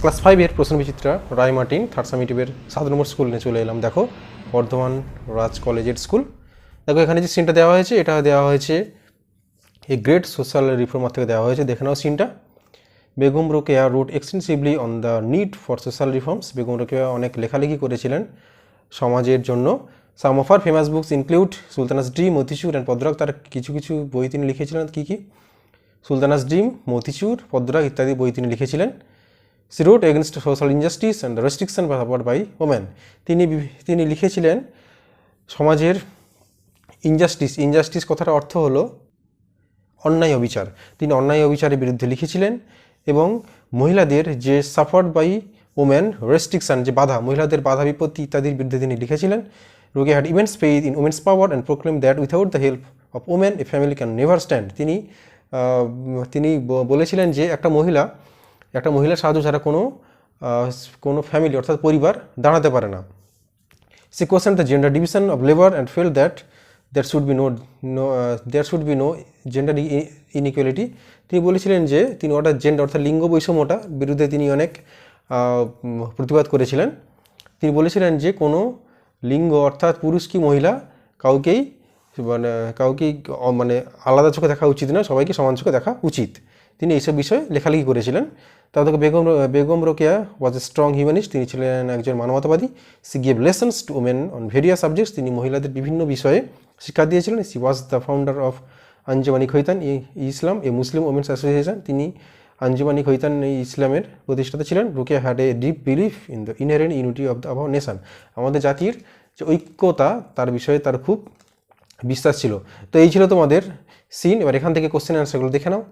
Class 5 এর প্রশ্ন বিচিত্রা রায় Martin third সামিটিভের 7 নম্বর school নিয়ে চলে এলাম। দেখো বর্ধমান রাজ কলেজের স্কুল। দেখো এখানে যে সিনটা দেওয়া হয়েছে এটা দেওয়া হয়েছে এই গ্রেট সোশ্যাল রিফর্মার থেকে দেওয়া হয়েছে। দেখে নাও সিনটা। Begum Rokeya wrote extensively on the need for social reforms. Begum Rokeya অনেক লেখালেখি করেছিলেন সমাজের জন্য। Some of her famous books include Sultana's dream, Motichur and Padmarag. তার কিছু কিছু বই তিনি লিখেছিলেন। কী কী? সুলতানাস ড্রিম, মতিচুর, পদ্রাক ইত্যাদি বই তিনি লিখেছিলেন। She wrote against social injustice and the restriction suffered by women. তিনি লিখেছিলেন সমাজের ইনজাস্টিস কথার অর্থ হলো অন্যায় অবিচার। তিনি অন্যায় অবিচারের বিরুদ্ধে লিখেছিলেন এবং মহিলাদের যে সাফার্ড বাই ওমেন রেস্ট্রিকশন, যে বাধা, মহিলাদের বাধা বিপত্তি ইত্যাদির বিরুদ্ধে তিনি লিখেছিলেন। Rokeya had immense faith in women's power and proclaim that without the help of women a family can never stand. তিনি বলেছিলেন যে একটা মহিলার সাহায্য ছাড়া কোনো ফ্যামিলি অর্থাৎ পরিবার দাঁড়াতে পারে না। She question the gender division of labour and felt that there should be no gender inequality. তিনি বলেছিলেন যে তিনি জেন্ডার অর্থাৎ লিঙ্গ বৈষম্যটা বিরুদ্ধে তিনি অনেক প্রতিবাদ করেছিলেন। তিনি বলেছিলেন যে কোনো লিঙ্গ অর্থাৎ পুরুষ কি মহিলা কাউকেই আলাদা চোখে দেখা উচিত না, সবাইকে সমান চোখে দেখা উচিত। তিনি এইসব বিষয়ে লেখালেখি করেছিলেন। তারপর Begum Rokeya was a strong humanist. তিনি ছিলেন একজন মানবতাবাদী। She gave lessons to women on various subjects. তিনি মহিলাদের বিভিন্ন বিষয়ে শিক্ষা দিয়েছিলেন। She was the founder of Anjuman Khawateen Islam, a Muslim women's association. তিনি আঞ্জুমানি খৈতান ইসলামের প্রতিষ্ঠাতা ছিলেন। Rokeya had a deep belief in the inherent unity of the our nation. আমাদের জাতির যে ঐক্যতা তার বিষয়ে তার খুব বিশ্বাস ছিল। তো এই ছিল তোমাদের সিন। এবার এখান থেকে কোশ্চেন অ্যান্সারগুলো দেখে নাও।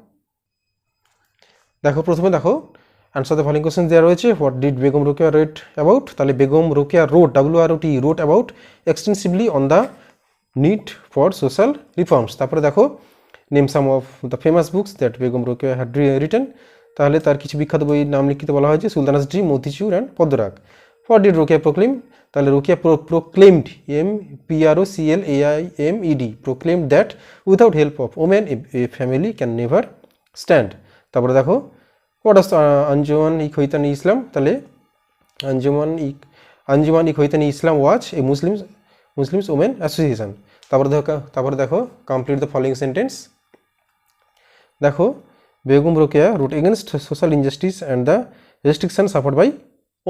প্রথমে দেখো অ্যান্সার দ্য ফলোইং কোশ্চেন দেওয়া রয়েছে। What did Begum Rokeya write about? তাহলে Begum Rokeya wrote, WROT, wrote about extensively on the need for social reforms. তারপরে দেখো name some of the famous books that Begum Rokeya had written. তাহলে তার কিছু বিখ্যাত বইয়ের নাম লিখিত বলা হয়েছে। Sultana's dream, Motichur and Padmarag. What did Rokeya proclaim? তাহলে Rokeya proclaimed, PROCLAIMED, proclaimed that without help of women a family can never stand. তারপরে দেখো হোয়াট আস আঞ্জুমান ই খৈতানি ইসলাম? তাহলে Anjuman e Khawateen Islam was a Muslims women association. তারপরে দেখো কমপ্লিট দ্য ফলোইং সেন্টেন্স। দেখো Begum Rokeya wrote against social injustice and the restriction suffered by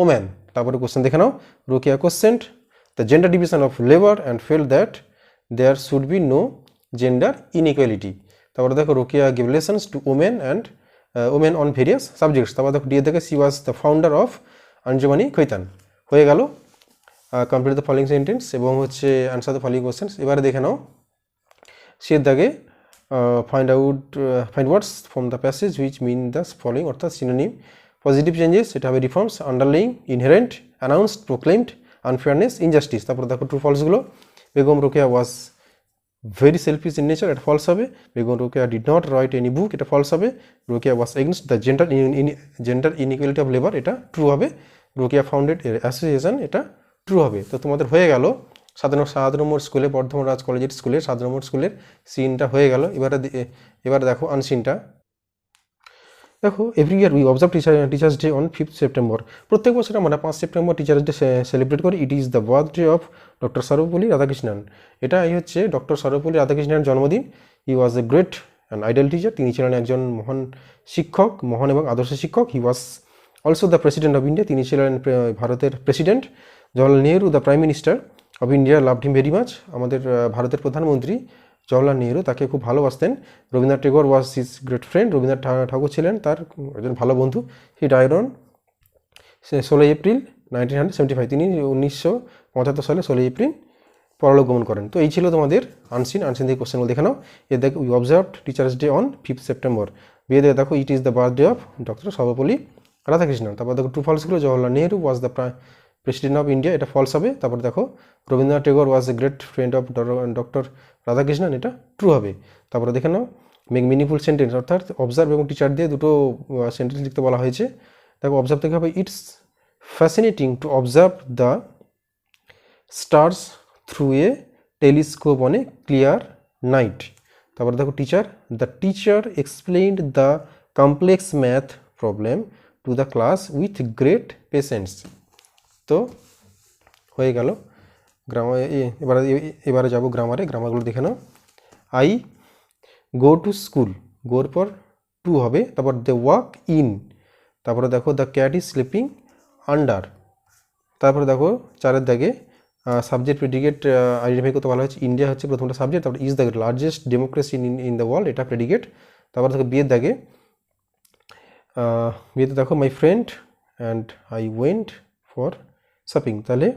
women. তারপরে question দেখে নাও। Rokeya questioned the gender division of labour and felt that there should be no gender inequality. তারপরে দেখো Rokeya give lessons to women on various subjects. তারপর দেখো DA থেকে she was the founder of Anjuman Khawateen. হয়ে গেল কমপ্লিট দ্য ফলোইং সেন্টেন্স এবং হচ্ছে answer the following questions. এবারে দেখে নাও সে দাগে find words from the passage which mean the following, অর্থাৎ সিনোনিম। পজিটিভ চেঞ্জেস এটা হবে reforms, underlying, inherent, announced, proclaimed, unfairness, injustice. তারপর দেখো ট্রু ফলসগুলো। Begum Rokeya was very selfish in nature, এটা ফলস হবে। Begum Rokeya did not write any book, এটা false হবে। Rokeya was against the gender inequality of labour, এটা ট্রু হবে। রোকেয়া ফাউন্ডেড অ্যাসোসিয়েশন, এটা ট্রু হবে। তো তোমাদের হয়ে গেল 7 নম্বর স্কুলে, বর্ধমান রাজ কলেজের স্কুলের 7 নম্বর স্কুলের সিনটা হয়ে গেল। এবারে দেখো আনসিনটা। দেখো every year we observe teachers day on 5th September. প্রত্যেক বছর আমরা 5 সেপ্টেম্বর টিচার্স ডে সেলিব্রেট করি। It is the birthday of doctor Sarvepalli Radhakrishnan. এটাই হচ্ছে ডক্টর সর্বপল্লী রাধাকৃষ্ণনের জন্মদিন। He was a great and idol teacher. তিনি ছিলেন একজন মহান শিক্ষক, মহান এবং আদর্শ শিক্ষক। He was also the president of India. তিনি ছিলেন ভারতের president. Jawaharlal Nehru the prime minister of India loved him very much. আমাদের ভারতের প্রধানমন্ত্রী জওয়াহরলাল নেহরু তাকে খুব ভালোবাসতেন। Rabindranath Tagore was his great friend. Rabindranath Thakur ছিলেন তার একজন ভালো বন্ধু। He died on 16 April 1975। তিনি 1975 সালে 16 এপ্রিল পরলোক গমন করেন। তো এই ছিল তোমাদের আনসিন থেকে কোশ্চেনগুলো দেখে নাও। দেখো we observed teachers day on 5th September. দেখো it is the birthday of doctor Sarvepalli Radhakrishnan. তারপর দেখো ট্রু ফলসগুলো। Jawaharlal Nehru was the president of India, এটা ফলস হবে। তারপর দেখো Rabindranath Tagore was a great friend of doctor Radhakrishnan, এটা ট্রু হবে। তারপরে দেখে নাও মেক মিনিংফুল সেন্টেন্স, অর্থাৎ অবজার্ভ এবং টিচার দিয়ে দুটো সেন্টেন্স লিখতে বলা হয়েছে। দেখো অবজার্ভ থেকে হবে it's fascinating to observe the stars through a telescope on a clear night. তারপরে দেখো teacher, the teacher explained the complex math problem to the class with great patience. তো হয়ে গেল গ্রামার। এবারে যাব গ্রামারগুলো দেখে নাও। আই গো টু স্কুল, গোর পর টু হবে, তারপর দে ওয়াক ইন, তারপরে দেখো the cat is sleeping under, তারপরে দেখো 4 দাগে সাবজেক্ট প্রেডিকেট আইডেন্টিফাই করতে বলা হচ্ছে। ইন্ডিয়া হচ্ছে প্রথমটা সাবজেক্ট, তারপরে is the largest democracy in the world, এটা প্রেডিকেট। তারপরে দেখো বিয়ের দাগে বিয়েতে দেখো my friend and I went for shopping, তাহলে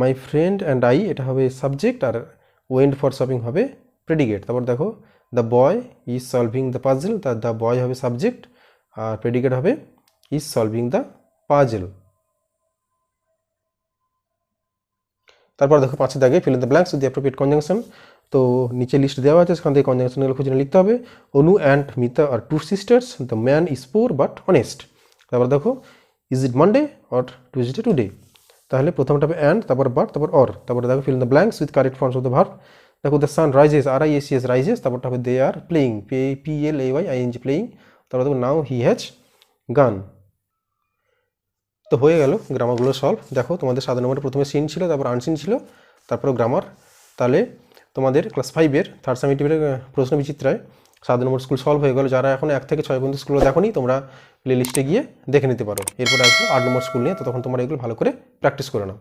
মাই ফ্রেন্ড অ্যান্ড আই এটা হবে সাবজেক্ট, আর ওয়েন্ট ফর শপিং হবে প্রেডিকেট। তারপর দেখো the boy is solving the puzzle, তার দ্য বয় হবে সাবজেক্ট আর প্রেডিকেট হবে ইজ সলভিং দ্য পাজল। তারপর দেখো 5 দাগে fill in the blanks with the appropriate conjunction. তো নিচে লিস্ট দেওয়া আছে, সেখান থেকে কনজাংশনগুলো খুঁজে লিখতে হবে। Anu and Mita are two sisters, the man is poor but honest. তারপর দেখো is it Monday or Tuesday today, তাহলে প্রথমটা হবে অ্যান্ড, তারপর বাট, তারপর অর। তারপরে দেখো feel in the blanks with correct forms of the verb. দেখো the sun rises, RISES rises, তারপরটা হবে দে আর প্লেয়িং, PLAYING প্লেয়িং। তারপর দেখো নাও হি হ্যাজ গান। তো হয়ে গেল গ্রামারগুলো সলভ। দেখো তোমাদের 7 নম্বরে প্রথমে সিন ছিল, তারপর আনসিন ছিল, তারপর গ্রামার। তাহলে তোমাদের ক্লাস 5-এর থার্ড সামেটিভের প্রশ্ন বিচিত্রায় 7 নম্বর স্কুল সলভ হয়ে গেল। যারা এখন 1 থেকে 6 পর্যন্ত স্কুলগুলো দেখোনি, তোমরা প্লে লিস্টে গিয়ে দেখে নিতে পারো। এরপর আসবো 8 নম্বর স্কুল নিয়ে, তো তখন তোমরা এগুলো ভালো করে প্র্যাকটিস করে নাও।